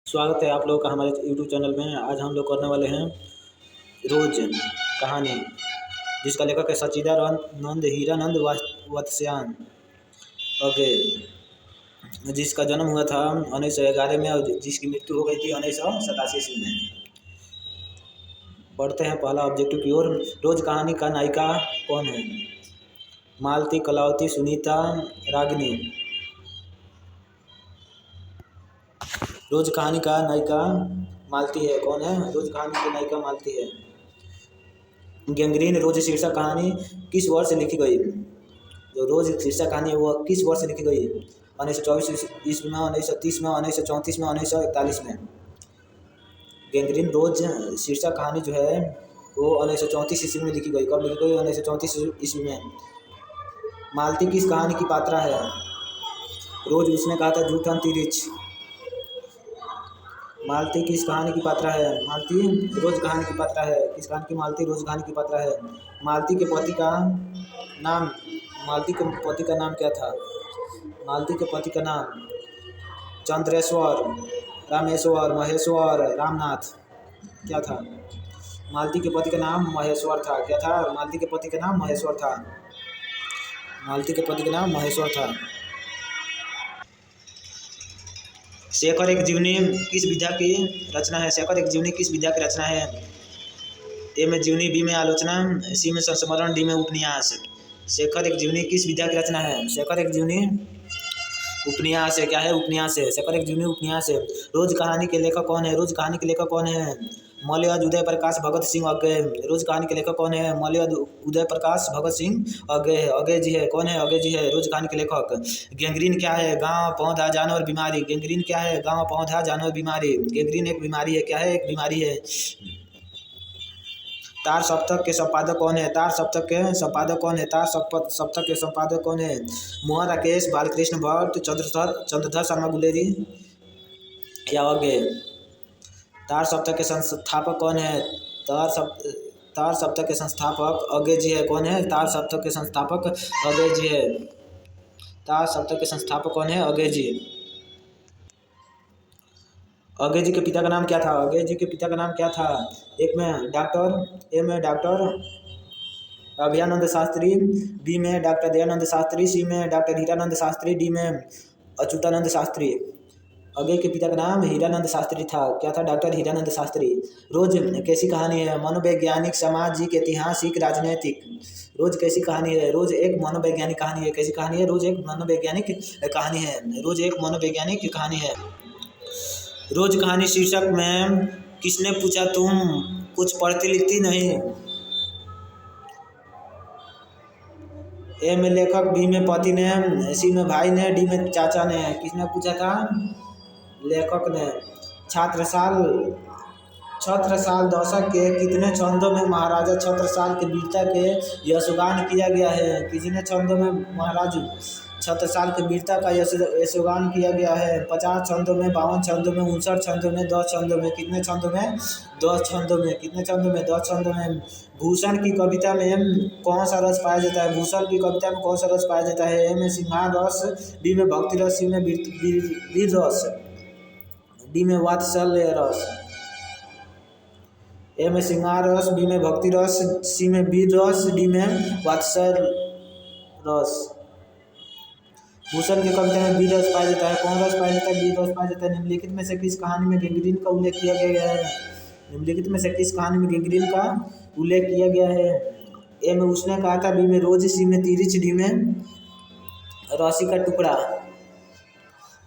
स्वागत है आप लोगों का हमारे यूट्यूब चैनल में। आज हम लोग करने वाले हैं रोज कहानी, जिसका लेखक है सच्चिदानंद हीरानंद वत्स्यायन ओके, जिसका जन्म हुआ था 1911 में और जिसकी मृत्यु हो गई थी 1987 ईस्वी में। बढ़ते हैं पहला ऑब्जेक्टिव की ओर। रोज कहानी का नायिका कौन है? मालती, कलावती, सुनीता, रागिनी। रोज कहानी का नायिका मालती है। कौन है? रोज कहानी की नायिका मालती है। गैंग्रीन रोज शीर्षक कहानी किस वर्ष लिखी गई? जो रोज शीर्षक कहानी है वो किस वर्ष लिखी गई? 1924 ईस्वी में, 1930 में, 1934 में, 1941 में। गैंग्रीन रोज शीर्षक कहानी जो है वो 1934 ईस्वी में लिखी गई। कब लिखी गई? 1934 ईस्वी में। मालती किस कहानी की पात्रा है? रोज उसने कहा था जूठन तिरिच। मालती किस कहानी की पात्रा है? मालती रोज कहानी की पात्रा है। किस कहानी की? मालती रोज कहानी की पात्रा है। मालती के पति का नाम मालती के पति का नाम क्या था? मालती के पति का नाम चंद्रेश्वर, रामेश्वर, महेश्वर, रामनाथ क्या था? मालती के पति का नाम महेश्वर था। क्या था? मालती के पति का नाम महेश्वर था। मालती के पति का नाम महेश्वर था। शेखर एक जीवनी किस विधा की रचना है? शेखर एक जीवनी किस विधा की रचना है? ए में जीवनी, बी में आलोचना, सी में संस्मरण, डी में उपन्यास। शेखर एक जीवनी किस विधा की रचना है? शेखर एक जीवनी उपन्यास है। क्या है? उपन्यास है। शेखर एक जीवनी उपन्यास है। रोज कहानी के लेखक कौन है? रोज कहानी के लेखक कौन है? मौल्यवाद उदय प्रकाश भगत सिंह अज्ञे। रोज कहानी के लेखक कौन है? मौल्यवाद उदय प्रकाश भगत सिंह अज्ञे है। अज्ञे जी है। कौन है? अज्ञे जी है रोज कहानी के लेखक। गैंग्रीन क्या है? गांव, पौधा, जानवर, बीमारी। गैंग्रीन क्या है? गांव, पौधा, जानवर, बीमारी। गैंग्रीन एक बीमारी है। क्या है? एक बीमारी है। तार सप्तक के संपादक कौन है? तार सप्तक के संपादक कौन है? तार सप्तक के संपादक कौन है? मोहन राकेश, बालकृष्ण भट्ट, चंद्रधर शर्मा गुलेरी या अज्ञे। तार सप्तक के संस्थापक कौन है? तार सप्तक के संस्थापक अज्ञे जी है। कौन है? तार सप्तक के संस्थापक अज्ञे जी है। तार सप्तक के संस्थापक कौन है? अज्ञे जी। अज्ञे जी के पिता का नाम क्या था? अज्ञे जी के पिता का नाम क्या था? एक में डॉक्टर, ए में डॉक्टर अभयानंद शास्त्री, बी में डॉक्टर दयानंद शास्त्री, सी में डॉक्टर हीरानंद शास्त्री, डी में अच्युतानंद शास्त्री। अज्ञे के पिता का नाम हीरानंद शास्त्री था। क्या था? डॉक्टर हीरानंद शास्त्री। रोज कैसी कहानी है? मनोवैज्ञानिक, सामाजिक, ऐतिहासिक, राजनैतिक। रोज कैसी कहानी है? रोज एक मनोवैज्ञानिक कहानी है। कैसी कहानी है? रोज एक मनोवैज्ञानिक कहानी है। रोज एक मनोवैज्ञानिक कहानी है। रोज कहानी शीर्षक में किसने पूछा तुम कुछ पढ़ती लिखती नहीं? ए में लेखक, बी में पति ने, सी में भाई ने, डी में चाचा ने। किसने पूछा था? लेखक ने। छत्रसाल दशक के कितने छंदों में महाराजा छत्रसाल के वीरता के यशगान किया गया है? कितने छंदों में महाराज छत्रसाल के वीरता का यशगान किया गया है? 50 छंदों में, 52 छंदों में, 59 छंदों में, 10 छंदों में। कितने छंदों में? 10 छंदों में। कितने छंदों में? 10 छंदों में। भूषण की कविता में कौन सा रस पाया जाता है? भूषण की कविता में कौन सा रस पाया जाता है? ए में सिंहार रस, बी में भक्ति रस, सी में वीर रस, डी में वात्सल्य रस। ए में सिंगार रस, बी में भक्ति रस, सी में वीर रस, डी में वात्सल्य रस। भूषण की कविता में वीर रस पाया जाता है। कौन रस पाया जाता है? वीर रस पाया जाता है। निम्नलिखित में से किस कहानी में गैंग्रीन का उल्लेख किया गया है? निम्नलिखित में से किस कहानी में गैंग्रीन का उल्लेख किया गया है? ए में उसने कहा था, बी में रोज, सी में तिरिच, डी में रस्सी का टुकड़ा।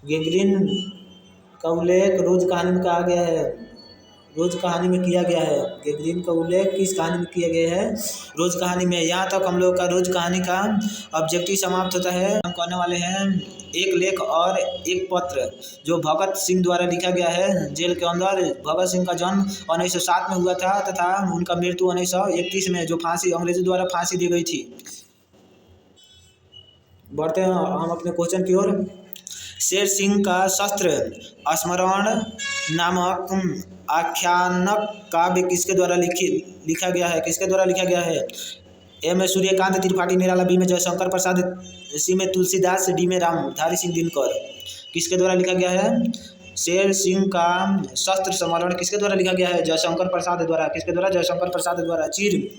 गैंग्रीन का उल्लेख रोज कहानी में कहा गया है। रोज कहानी में किया गया है। गैंग्रीन का उल्लेख किस कहानी में किया गया है? रोज कहानी में। यहाँ तक हम लोग का रोज कहानी का ऑब्जेक्टिव समाप्त होता है। हम करने वाले हैं एक लेख और एक पत्र जो भगत सिंह द्वारा लिखा गया है जेल के अंदर। भगत सिंह का जन्म 1907 में हुआ था तथा उनका मृत्यु 1931 में, जो अंग्रेजों द्वारा फांसी दी गई थी। बढ़ते हैं हम अपने क्वेश्चन की ओर। शेर सिंह का शस्त्र स्मरण नामक आख्यानक काव्य किसके द्वारा लिखा गया है? किसके द्वारा लिखा गया है? ए में सूर्यकांत त्रिपाठी निराला, बी में जयशंकर प्रसाद, सी में तुलसीदास, डी में रामधारी सिंह दिनकर। किसके द्वारा लिखा गया है? शेर सिंह का शस्त्र समरण किसके द्वारा लिखा गया है? जयशंकर प्रसाद द्वारा। किसके द्वारा? जयशंकर प्रसाद द्वारा। चिर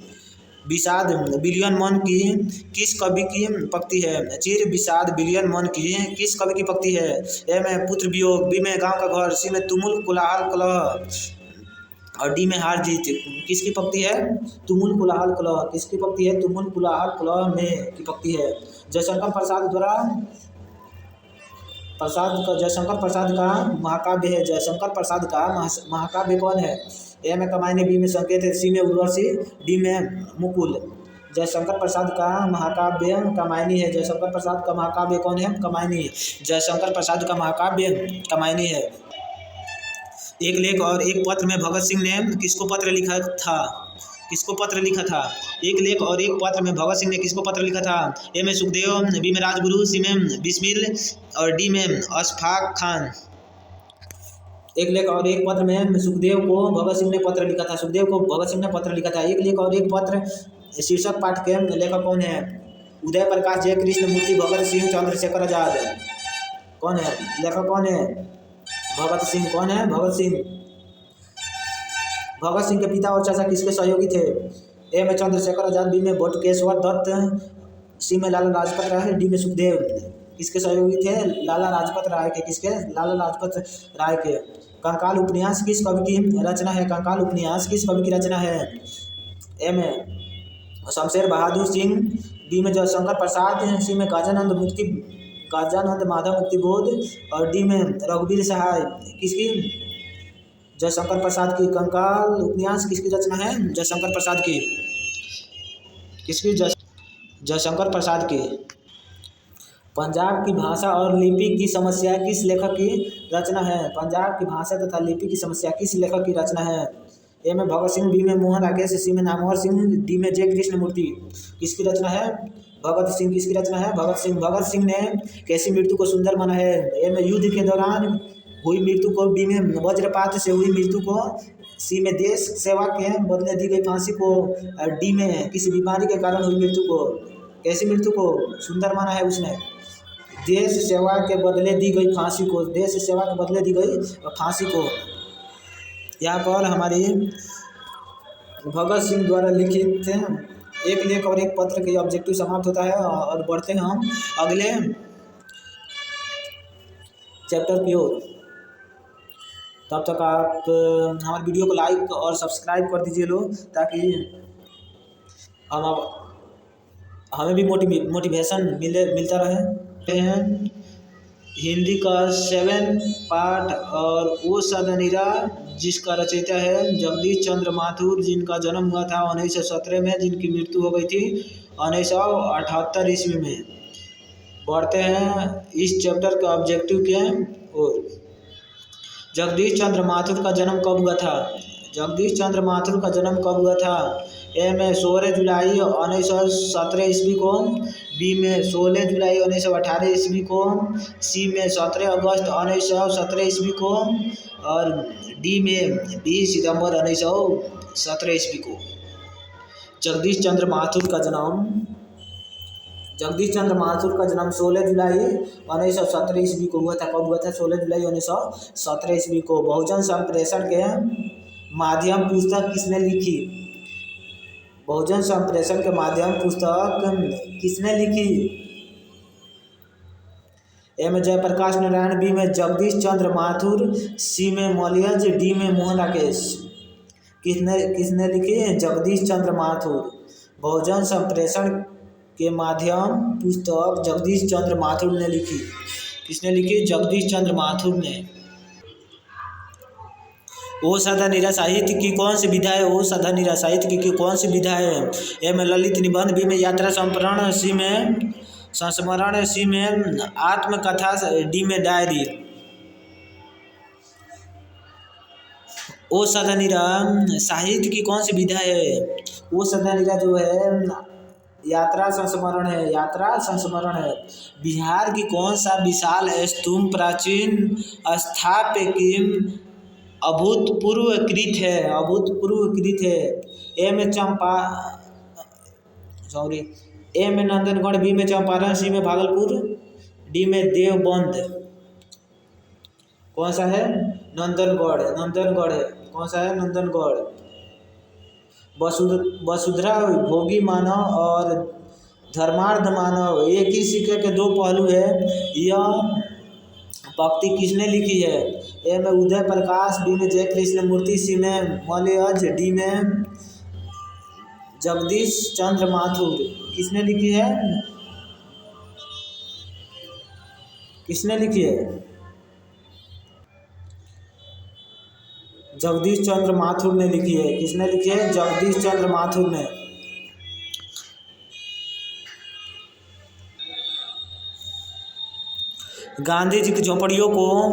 विषाद बिलियन मन की किस कवि की पंक्ति है? चिर विषाद बिलियन मन की किस कवि की पंक्ति है? ए में पुत्र वियोग, बी में गांव का घर, सी में तुमुल कोलाहल कलह और डी में हार जीत। किसकी पंक्ति है? तुमुल कोलाहल कलह। किसकी पंक्ति है? तुमुल कोलाहल कलह में की पंक्ति है। जयशंकर प्रसाद द्वारा जयशंकर प्रसाद का महाकाव्य है। जयशंकर प्रसाद का महाकाव्य कौन है? ए में कमायनी, बी में संकेत, सी में उर्वशी, डी में मुकुल। जयशंकर प्रसाद का महाकाव्य कमायनी है। जयशंकर प्रसाद का महाकाव्य कौन है? कमायनी। जयशंकर प्रसाद का महाकाव्य कमायनी है। एक लेख और एक पत्र में भगत सिंह ने किसको पत्र लिखा था? किसको पत्र लिखा था? एक लेख और एक पत्र में भगत सिंह ने किसको पत्र लिखा था? ए में सुखदेव, बी में राजगुरु, सी में बिस्मिल और डी में अशफाक खान। एक लेख और एक पत्र में सुखदेव को भगत सिंह ने पत्र लिखा था। सुखदेव को भगत सिंह ने पत्र लिखा था। एक लेख और एक पत्र शीर्षक पाठ के लेखक कौन है? उदय प्रकाश, जय कृष्ण मूर्ति, भगत सिंह, चंद्रशेखर आजाद। कौन है लेखक? कौन है? भगत सिंह। कौन है? भगत सिंह। भगत सिंह के पिता और चाचा किसके सहयोगी थे? ए में चंद्रशेखर आजाद, बी में बटुकेश्वर दत्त, सी में लाला लाजपत राय, डी में सुखदेव। किसके सहयोगी थे? लाला लाजपत राय के। किसके? लाला लाजपत राय के। कंकाल उपन्यास किस कवि की रचना है? कंकाल उपन्यास किस कवि की रचना है? ए में शमशेर बहादुर सिंह, बी में जयशंकर प्रसाद, सी में गाजानंद माधव मुक्तिबोध और डी में रघुवीर सहाय। किसकी? जयशंकर प्रसाद की। कंकाल उपन्यास किसकी रचना है? जयशंकर प्रसाद की। किसकी? जयशंकर प्रसाद की। पंजाब की भाषा और लिपि की समस्या किस लेखक की रचना है? पंजाब की भाषा तथा लिपि की समस्या किस लेखक की रचना है? ए में भगत सिंह, बी में मोहन राकेश, सी में नामवर सिंह, डी में जय कृष्ण मूर्ति। किसकी रचना है? भगत सिंह। किसकी रचना है? भगत सिंह। भगत सिंह ने कैसी मृत्यु को सुंदर माना है? ए में युद्ध के दौरान हुई मृत्यु को, बी में वज्रपात से हुई मृत्यु को, सी में देश सेवा के बदले दी गई फांसी को, डी में किसी बीमारी के कारण हुई मृत्यु को। कैसी मृत्यु को सुंदर माना है उसने? देश सेवा के बदले दी गई फांसी को। देश सेवा के बदले दी गई फांसी को। यहाँ पर हमारी भगत सिंह द्वारा लिखित एक लेख और एक पत्र के ऑब्जेक्टिव समाप्त होता है और बढ़ते हैं हम अगले चैप्टर की ओर। तब तक आप हमारे वीडियो को लाइक और सब्सक्राइब कर दीजिए लोग, ताकि हमें भी मोटिवेशन मिलता रहे हैं। हिंदी का 7 पार्ट और वो सदनीरा, जिसका रचयिता है जगदीश चंद्र माथुर, जिनका जन्म हुआ था 1917 में, जिनकी मृत्यु हो गई थी 1978 ईस्वी में। बढ़ते हैं इस चैप्टर के ऑब्जेक्टिव के ओर। जगदीश चंद्र माथुर का जन्म कब हुआ था? जगदीश चंद्र माथुर का जन्म कब हुआ था? ए में 16 जुलाई 1917 ईस्वी को, बी में 16 जुलाई 1918 ईस्वी को, सी में 17 अगस्त 1917 ईस्वी को और डी में 20 सितंबर 1917 ईस्वी को। जगदीश चंद्र माथुर का जन्म 16 जुलाई 1917 ईस्वी को हुआ था। कब हुआ था? 16 जुलाई 1917 ईस्वी को। बहुजन संप्रेषण के माध्यम पुस्तक किसने लिखी? बहुजन संप्रेषण के माध्यम पुस्तक किसने लिखी? ए में जयप्रकाश नारायण, बी में जगदीश चंद्र माथुर, सी में मलयज, डी में मोहन राकेश। किसने लिखी? जगदीश चंद्र माथुर। बहुजन संप्रेषण के माध्यम पुस्तक जगदीश चंद्र माथुर ने लिखी। किसने लिखी? जगदीश चंद्र माथुर ने। ओ साधानीरा साहित्य की कौन सी विधा है? ओ साधानीरा साहित्य की कौन सी विधा है? ए में ललित निबंध, बी में यात्रा संस्मरण, सी में संस्मरण, सी में आत्मकथा, डी में डायरी। ओ साधानीरा साहित्य की कौन सी विधा है? ओ साधानीरा जो है यात्रा संस्मरण है। यात्रा संस्मरण है। बिहार की कौन सा विशाल स्तूप प्राचीन स्थापत्य की अभूतपूर्व कृत है? अभूतपूर्व कृत है। ए में नंदनगढ़, बी में चंपारण, सी में भागलपुर, डी में देवबंद। कौन सा है? नंदनगढ़, नंदनगढ़ है। कौन सा है? नंदनगढ़। वसुधरा भोगी मानव और धर्मार्थ मानव एक ही सिक्के के दो पहलू है। यह पंक्ति किसने लिखी है? ए में उदय प्रकाश, बी में जय कृष्ण मूर्ति, सी में मलयज, डी में जगदीश चंद्र माथुर। किसने लिखी है? किसने लिखी है? जगदीश चंद्र माथुर ने लिखी है। किसने लिखी है? जगदीश चंद्र माथुर ने। गांधी जी की झोपड़ियों को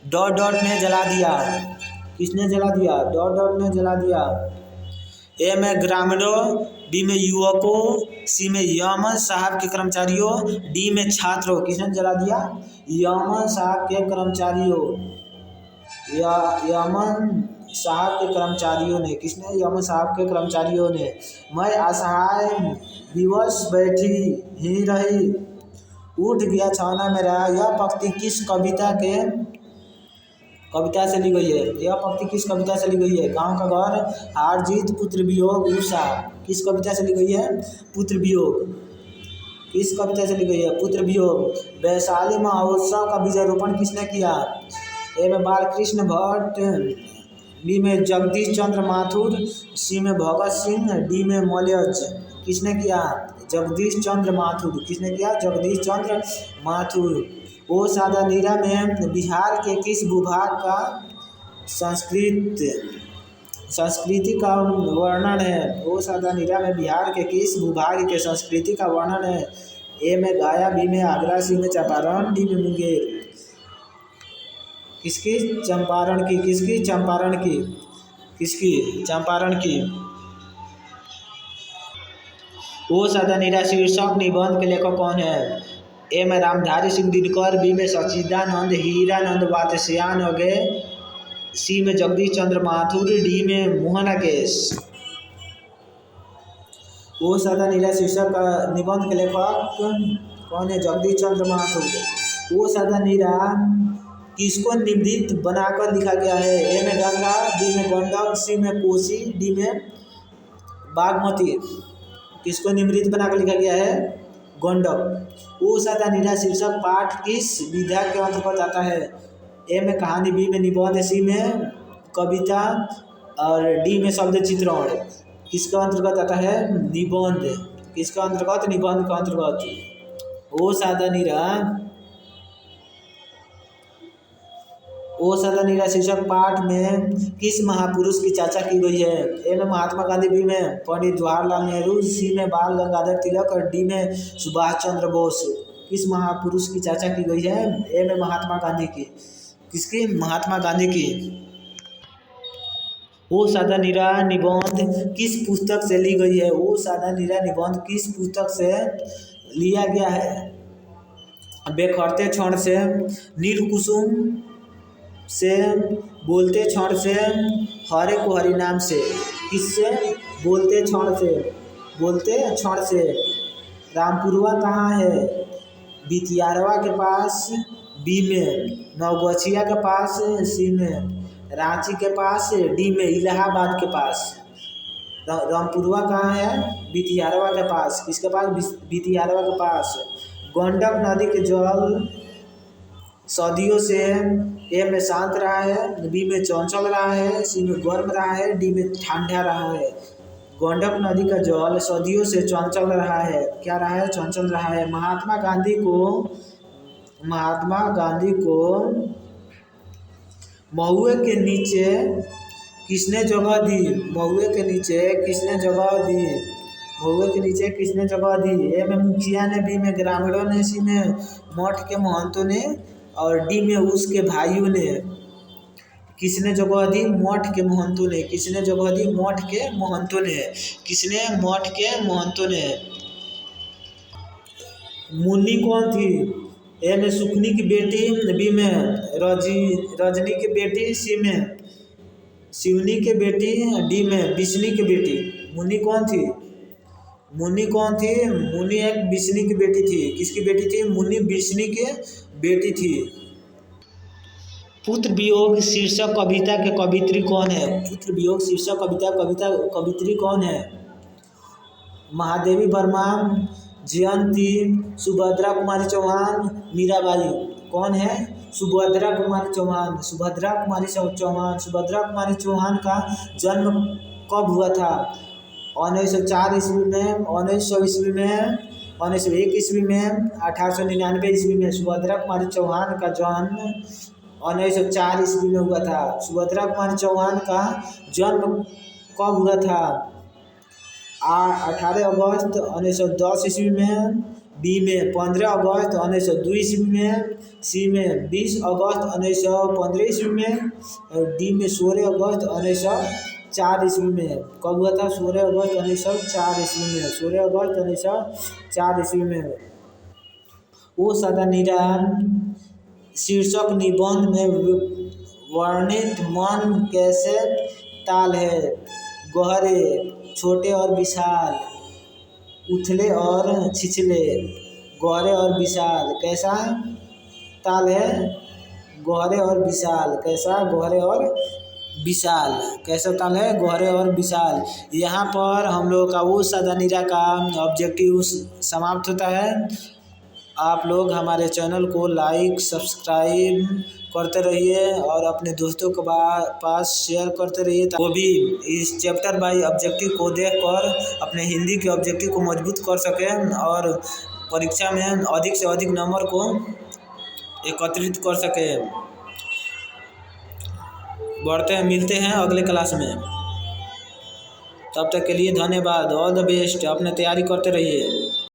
डॉट डॉट ने जला दिया। किसने जला दिया? डॉट डॉट ने जला दिया। ए में ग्रामीणों, बी में युवकों, सी में यमन साहब के कर्मचारियों, डी में छात्रों। किसने जला दिया? यमन साहब के कर्मचारियों। यमन साहब के कर्मचारियों ने। किसने? यमन साहब के कर्मचारियों ने। मैं असहाय विवश बैठी ही रही, उठ गया छाना मेरा। यह पंक्ति किस कविता से ली गई है? यह पंक्ति किस कविता से ली गई है? गांव का घर, हार जीत, पुत्र वियोग, उषा। किस कविता से ली गई है? पुत्र वियोग। किस कविता से ली गई है? पुत्र वियोग। वैशाली महोत्सव का बीजारोपण किसने किया? ए में बालकृष्ण भट्ट, बी में जगदीश चंद्र माथुर, सी में भगत सिंह, डी में मलयज। किसने किया? जगदीश चंद्र माथुर। किसने किया? जगदीश चंद्र माथुर। ओ सादा नीरा में बिहार के किस भूभाग का संस्कृति का वर्णन है? ओ सादा नीरा में बिहार के किस भूभाग के संस्कृति का वर्णन है? ए में गया, बी में आगरा, सी में चंपारण, डी में मुंगेर। किसकी? चंपारण की। किसकी? चंपारण की। किसकी? चंपारण की। ओ सादा नीरा शीर्षक निबंध के लेखक कौन है? ए में रामधारी सिंह दिनकर, बी में सच्चिदानंद हीरानंद वात्स्यायन, सी में जगदीश चंद्र माथुर, डी में मोहन राकेश। ओ सादा नीरा शीर्षक निबंध के लेखक कौन है? जगदीश चंद्र माथुर। ओ सादा नीरा किसको निवृत्त बनाकर लिखा गया है? ए में गंगा, बी में गंडक, सी में कोसी, डी में बागमती। किसको निवृत्त बनाकर लिखा गया है? गंडक। ओ सादा नीरा शीर्षक पाठ किस विधा के अंतर्गत आता है? ए में कहानी, बी में निबंध, सी में कविता और डी में शब्द चित्रण। किसका अंतर्गत आता है? निबंध। किसका अंतर्गत? निबंध का अंतर्गत। ओ सादा नीरा शीर्षक पाठ में किस महापुरुष की चर्चा की गई है? ए में महात्मा गांधी, बी में पंडित जवाहरलाल नेहरू, सी में बाल गंगाधर तिलक और डी में सुभाष चंद्र बोस। किस महापुरुष की चर्चा की गई है? ए में महात्मा गांधी की। किसकी? महात्मा गांधी की। ओ सादा नीरा निबंध किस पुस्तक से ली गई है? ओ सादा नीरा निबंध किस पुस्तक से लिया गया है? बेखरते क्षण से, नीलकुसुम से, बोलते क्षण से, हरे को हरि नाम से। किससे? बोलते क्षण से। रामपुरवा कहाँ है? बितियारवा के पास, बी में नवगछिया के पास, सी में रांची के पास, डी में इलाहाबाद के पास। रामपुरवा कहाँ है? बितियारवा के पास। किसके पास? बितियारवा के पास। गंडक नदी के जल सदियों से ए में शांत रहा है, बी में चंचल रहा है, सी में गर्म रहा है, डी में ठंडा रहा है। गंडक नदी का जल सदियों से चंचल रहा है। क्या रहा है? चंचल रहा है। महात्मा गांधी को महुए के नीचे किसने जगह दी? महुए के नीचे किसने जगह दी? ए में मुखिया ने, बी में ग्रामीणों ने, सी में मठ के महंतों ने और डी में उसके भाइयों ने। किसने जगह दी? मठ के महंतों ने। किसने जगह दी? मठ के महंतों ने। किसने? मठ के महंतों ने। मुन्नी कौन थी? ए में सुकनी की बेटी, बी में रजनी की बेटी, सी में शिवनी के बेटी, डी में बिस्नी की बेटी। मुन्नी कौन थी? मुन्नी एक बिस्नी की बेटी थी। किसकी बेटी थी? मुन्नी बिस्नी की बेटी थी। पुत्र वियोग शीर्षक कविता के कवित्री कौन है? पुत्र वियोग शीर्षक कवित्री कौन है? महादेवी वर्मा, जयंती, सुभद्रा कुमारी चौहान, मीराबाई। कौन है? सुभद्रा कुमारी चौहान। सुभद्रा कुमारी चौहान का जन्म कब हुआ था? 1904 ईस्वी में, 1900 ईस्वी में, 1901 ईस्वी में, 1899 ईस्वी में। सुभद्रा कुमारी चौहान का जन्म 1904 ईस्वी में हुआ था। सुभद्रा कुमारी चौहान का जन्म कब हुआ था? 18 अगस्त 1910 ईस्वी में, बी में 15 अगस्त 1902 ईस्वी में, सी में 20 अगस्त 1915 ईस्वी में, और डी में 16 अगस्त 1904 ईस्वी में। कब हुआ था? 16 अगस्त 1904 ईस्वी में। 16 अगस्त 1904 ईस्वी में। ओ सदा निरान शीर्षक निबंध में वर्णित मन कैसे ताल है? गहरे, छोटे और विशाल, उथले और छिछले। गहरे और विशाल कैसा ताल है? गहरे और विशाल कैसा? गहरे और विशाल कैसा ताल है? गहरे और विशाल। यहाँ पर हम लोग का वो सादा नीरा का ऑब्जेक्टिव समाप्त होता है। आप लोग हमारे चैनल को लाइक सब्सक्राइब करते रहिए और अपने दोस्तों के पास शेयर करते रहिए, वो भी इस चैप्टर बाय ऑब्जेक्टिव को देखकर अपने हिंदी के ऑब्जेक्टिव को मजबूत कर सकें और परीक्षा में अधिक से अधिक नंबर को एकत्रित कर सकें। मिलते हैं अगले क्लास में। तब तक के लिए धन्यवाद। All the best. अपने तैयारी करते रहिए।